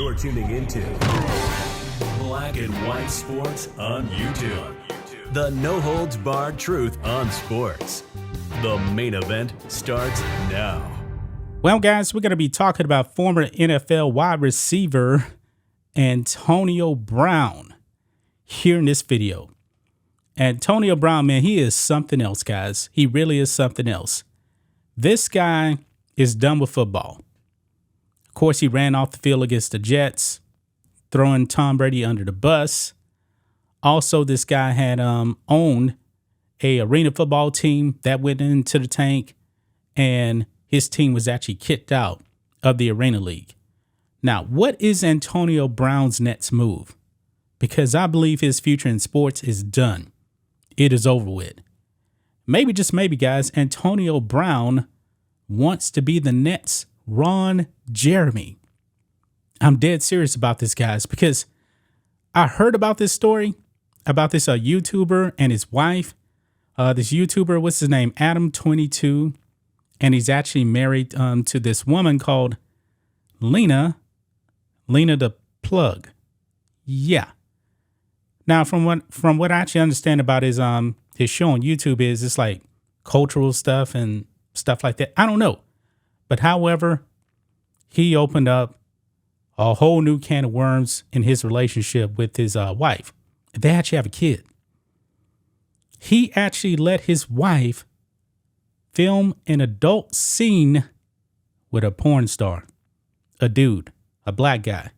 You're tuning into Black and White Sports on YouTube. The no-holds-barred truth on sports. The main event starts now. Well, guys, we're going to be talking about former NFL wide receiver Antonio Brown here in this video. Antonio Brown, man, he is something else, guys. He really is something else. This guy is done with football. Of course, he ran off the field against the Jets, throwing Tom Brady under the bus. Also, this guy had owned a arena football team that went into the tank, and his team was actually kicked out of the Arena League. Now, what is Antonio Brown's next move? Because I believe his future in sports is done. It is over with. Maybe, just maybe, guys, Antonio Brown wants to be the next Ron Jeremy. I'm dead serious about this, guys, because I heard about this story about this YouTuber and his wife. This YouTuber, what's his name? Adam22. And he's actually married to this woman called Lena the Plug. Yeah. Now, from what I actually understand about his show on YouTube is it's like cultural stuff and stuff like that. I don't know. But however, he opened up a whole new can of worms in his relationship with his wife. They actually have a kid. He actually let his wife film an adult scene with a porn star, a dude, a black guy.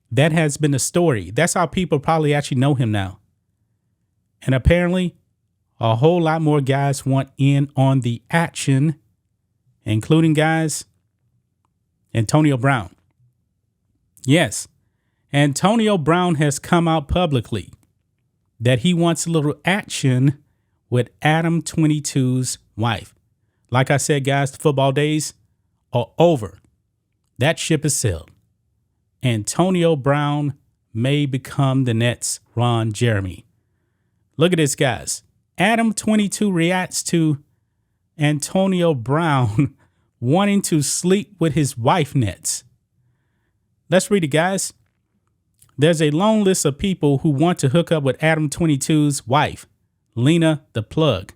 That has been the story. That's how people probably actually know him now. And apparently, a whole lot more guys want in on the action, including, guys, Antonio Brown. Yes, Antonio Brown has come out publicly that he wants a little action with Adam22's wife. Like I said, guys, the football days are over. That ship has sailed. Antonio Brown may become the next Ron Jeremy. Look at this, guys. Adam22 reacts to Antonio Brown wanting to sleep with his wife next. Let's read it, guys. There's a long list of people who want to hook up with Adam22's wife, Lena the Plug.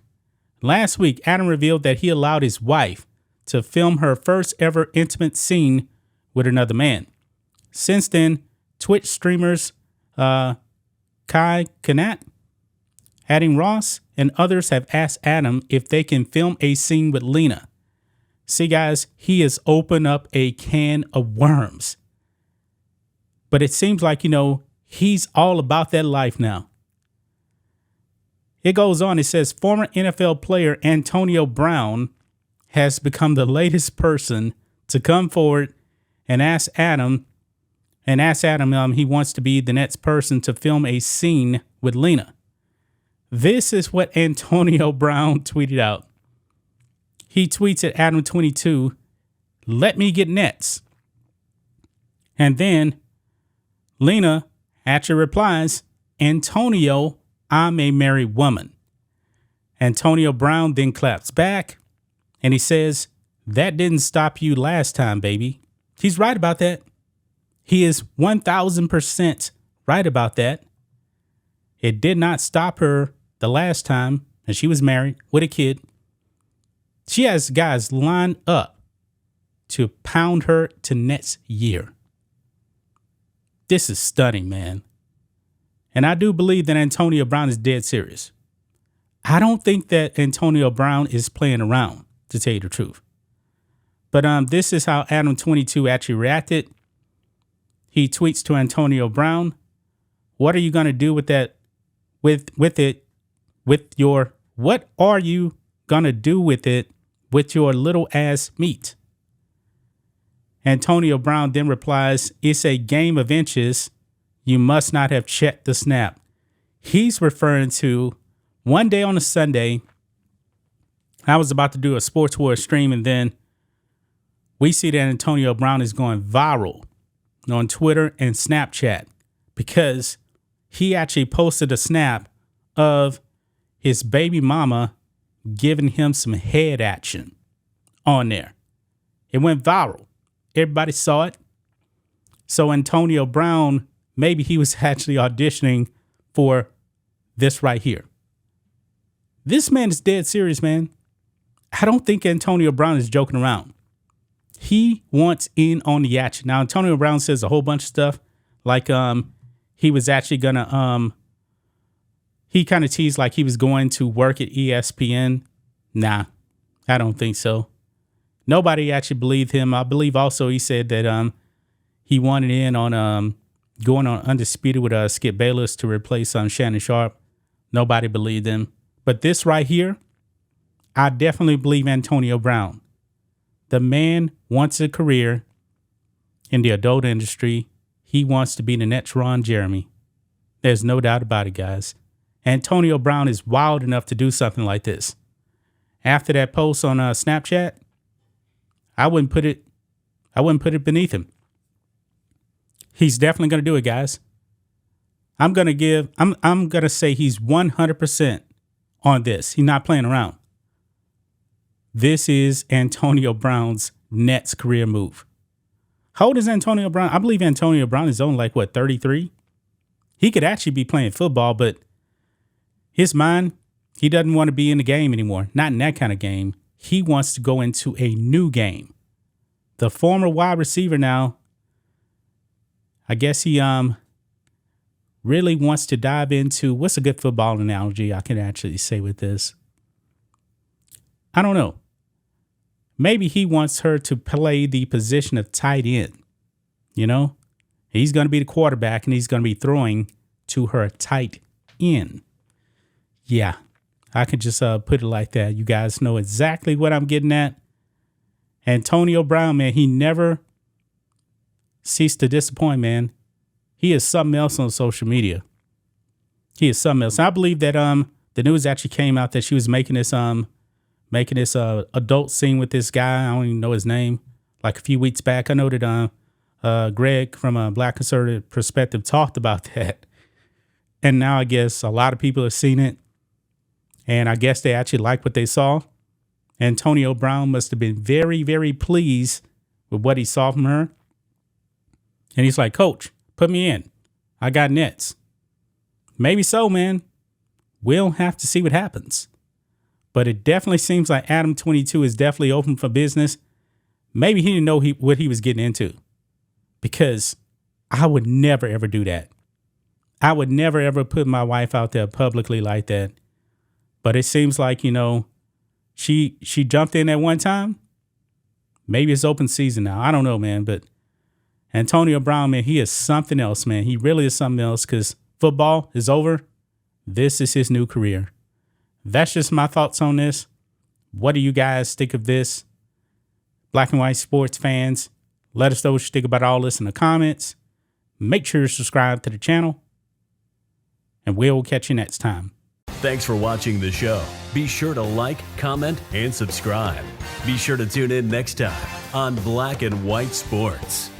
Last week, Adam revealed that he allowed his wife to film her first ever intimate scene with another man. Since then, Twitch streamers Kai Kanat, Adding Ross, and others have asked Adam if they can film a scene with Lena. See, guys, he has opened up a can of worms. But it seems like, he's all about that life now. It goes on. It says former NFL player Antonio Brown has become the latest person to come forward and ask Adam he wants to be the next person to film a scene with Lena. This is what Antonio Brown tweeted out. He tweets at Adam22, "Let me get next." And then Lena actually replies, "Antonio, I'm a married woman." Antonio Brown then claps back and he says, "That didn't stop you last time, baby." He's right about that. He is 1000% right about that. It did not stop her the last time, and she was married with a kid. She has guys lined up to pound her to next year. This is stunning, man. And I do believe that Antonio Brown is dead serious. I don't think that Antonio Brown is playing around, to tell you the truth. But this is how Adam22 actually reacted. He tweets to Antonio Brown, "What are you going to do with that? What are you going to do with it with your little ass meat?" Antonio Brown then replies, "It's a game of inches. You must not have checked the snap." He's referring to one day on a Sunday, I was about to do a Sports War stream, and then we see that Antonio Brown is going viral on Twitter and Snapchat because he actually posted a snap of his baby mama giving him some head action on there. It went viral. Everybody saw it. So Antonio Brown, maybe he was actually auditioning for this right here. This man is dead serious, man. I don't think Antonio Brown is joking around. He wants in on the action. Now, Antonio Brown says a whole bunch of stuff. Like he was actually gonna he kind of teased like he was going to work at ESPN. Nah, I don't think so. Nobody actually believed him. I believe also he said that he wanted in on going on Undisputed with Skip Bayless to replace Shannon Sharp. Nobody believed him. But this right here, I definitely believe Antonio Brown. The man wants a career in the adult industry. He wants to be the next Ron Jeremy. There's no doubt about it, guys. Antonio Brown is wild enough to do something like this. After that post on Snapchat, I wouldn't put it beneath him. He's definitely going to do it, guys. I'm going to say he's 100% on this. He's not playing around. This is Antonio Brown's next career move. How old is Antonio Brown? I believe Antonio Brown is only like, 33? He could actually be playing football, but his mind, he doesn't want to be in the game anymore. Not in that kind of game. He wants to go into a new game. The former wide receiver now, I guess he really wants to dive into, what's a good football analogy I can actually say with this? I don't know. Maybe he wants her to play the position of tight end. You know, he's going to be the quarterback and he's going to be throwing to her tight end. Yeah, I could just put it like that. You guys know exactly what I'm getting at. Antonio Brown, man, he never ceased to disappoint, man. He is something else on social media. He is something else. I believe that the news actually came out that she was making this adult scene with this guy. I don't even know his name. Like a few weeks back, I know that Greg from a Black Conservative Perspective talked about that. And now I guess a lot of people have seen it. And I guess they actually liked what they saw. Antonio Brown must have been very, very pleased with what he saw from her. And he's like, Coach, put me in. I got nets. Maybe so, man. We'll have to see what happens. But it definitely seems like Adam22 is definitely open for business. Maybe he didn't know what he was getting into. Because I would never, ever do that. I would never, ever put my wife out there publicly like that. But it seems like, you know, she jumped in at one time. Maybe it's open season now. I don't know, man. But Antonio Brown, man, he is something else, man. He really is something else because football is over. This is his new career. That's just my thoughts on this. What do you guys think of this? Black and white sports fans, let us know what you think about all this in the comments. Make sure to subscribe to the channel. And we'll catch you next time. Thanks for watching the show. Be sure to like, comment, and subscribe. Be sure to tune in next time on Black and White Sports.